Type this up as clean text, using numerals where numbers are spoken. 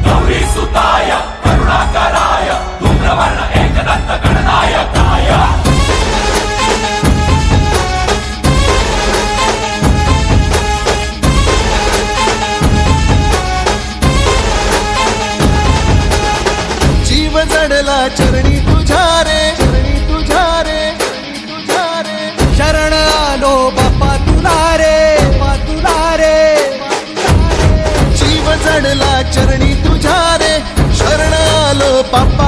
गौरी सुताय करुणाकराय धूम्रवर्ण एकदंत गणनायकाय। जीव जडला चरणी तुझ्या रे, चरणी तुझ्या रे, तुझ्या रे। शरण आलो बाप्पा तुला रे, बाप्पा तुला रे। जीव जडला चरणी तुझ्या रे, शरण आलो बाप्पा